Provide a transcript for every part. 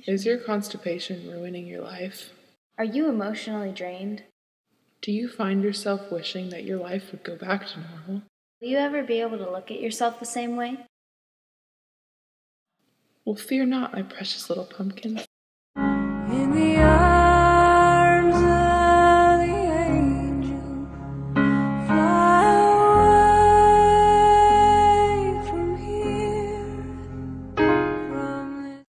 Is your constipation ruining your life? Are you emotionally drained? Do you find yourself wishing that your life would go back to normal? Will you ever be able to look at yourself the same way? Well, fear not, my precious little pumpkins. In the arms of the angel, fly away from here, from this.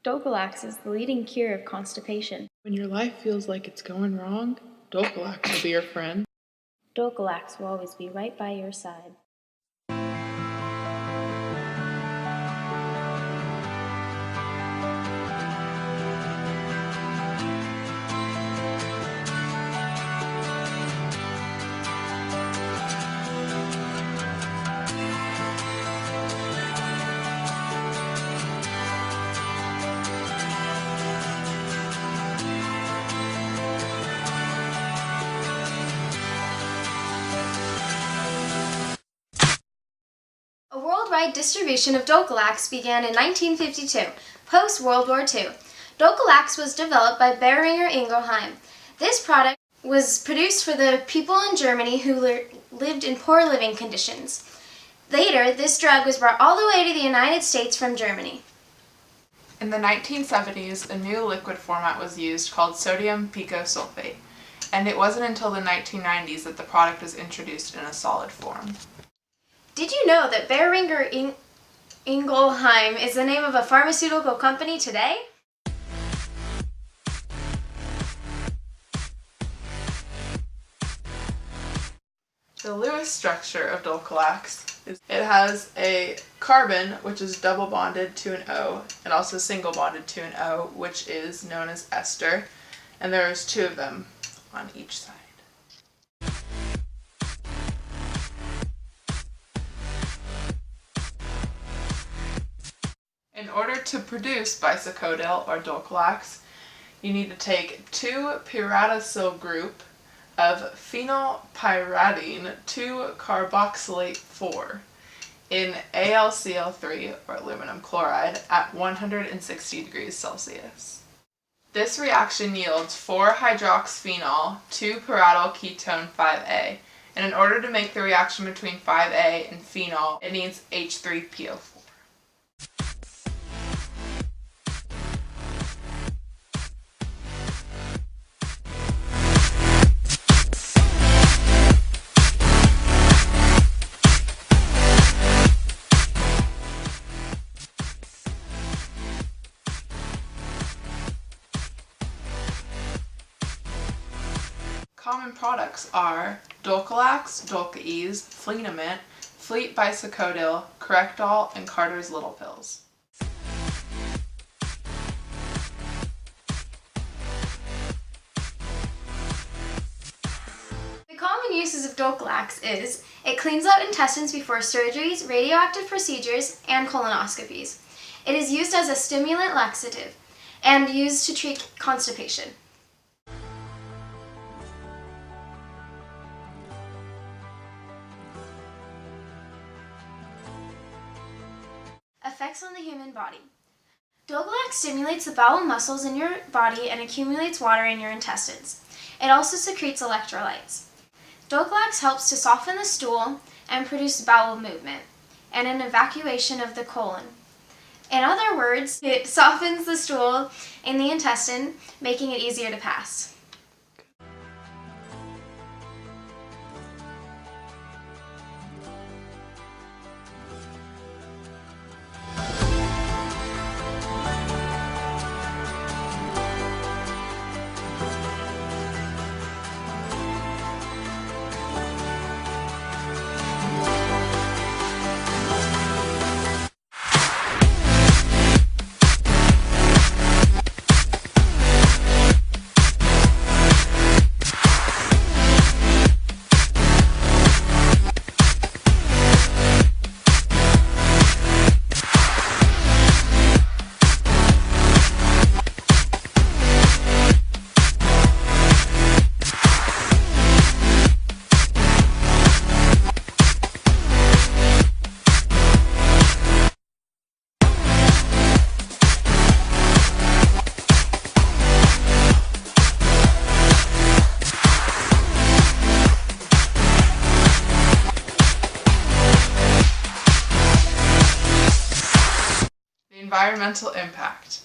Dulcolax is the leading cure of constipation. When your life feels like it's going wrong, Dulcolax will be your friend. Dulcolax will always be right by your side. A worldwide distribution of Dulcolax began in 1952, post-World War II. Dulcolax was developed by Boehringer Ingelheim. This product was produced for the people in Germany who lived in poor living conditions. Later, this drug was brought all the way to the United States from Germany. In the 1970s, a new liquid format was used called sodium picosulfate, and it wasn't until the 1990s that the product was introduced in a solid form. Did you know that Boehringer Ingelheim is the name of a pharmaceutical company today? The Lewis structure of Dulcolax is it has a carbon, which is double bonded to an O, and also single bonded to an O, which is known as ester, and there's two of them on each side. In order to produce bisacodyl or Dulcolax, you need to take 2 pyridosyl group of phenylpyridine 2-carboxylate 4 in AlCl3 or aluminum chloride at 160 degrees Celsius. This reaction yields 4-hydroxyphenol 2-pyridyl ketone 5A, and in order to make the reaction between 5A and phenol, it needs H3PO4. Common products are Dulcolax, Dulca-Ease, Fleetament, Fleet Bisacodyl, Correctol, and Carter's Little Pills. The common uses of Dulcolax is it cleans out intestines before surgeries, radioactive procedures, and colonoscopies. It is used as a stimulant laxative and used to treat constipation. Effects on the human body. Dulcolax stimulates the bowel muscles in your body and accumulates water in your intestines. It also secretes electrolytes. Dulcolax helps to soften the stool and produce bowel movement and an evacuation of the colon. In other words, it softens the stool in the intestine, making it easier to pass. Environmental impact.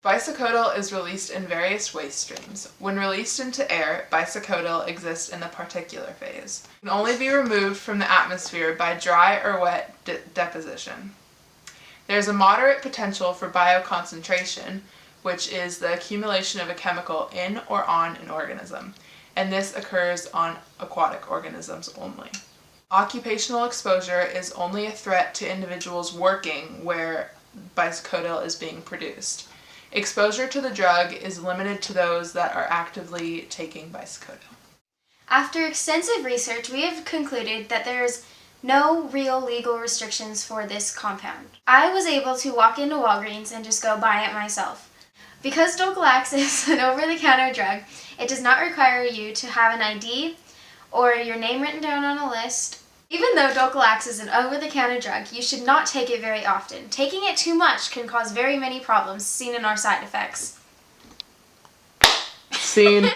Bisacodyl is released in various waste streams. When released into air, bisacodyl exists in the particular phase. It can only be removed from the atmosphere by dry or wet deposition. There is a moderate potential for bioconcentration, which is the accumulation of a chemical in or on an organism, and this occurs on aquatic organisms only. Occupational exposure is only a threat to individuals working where bisacodyl is being produced. Exposure to the drug is limited to those that are actively taking bisacodyl. After extensive research, we have concluded that there is no real legal restrictions for this compound. I was able to walk into Walgreens and just go buy it myself. Because Dulcolax is an over-the-counter drug, it does not require you to have an ID or your name written down on a list. Even though Dulcolax is an over-the-counter drug, you should not take it very often. Taking it too much can cause very many problems seen in our side effects. Scene.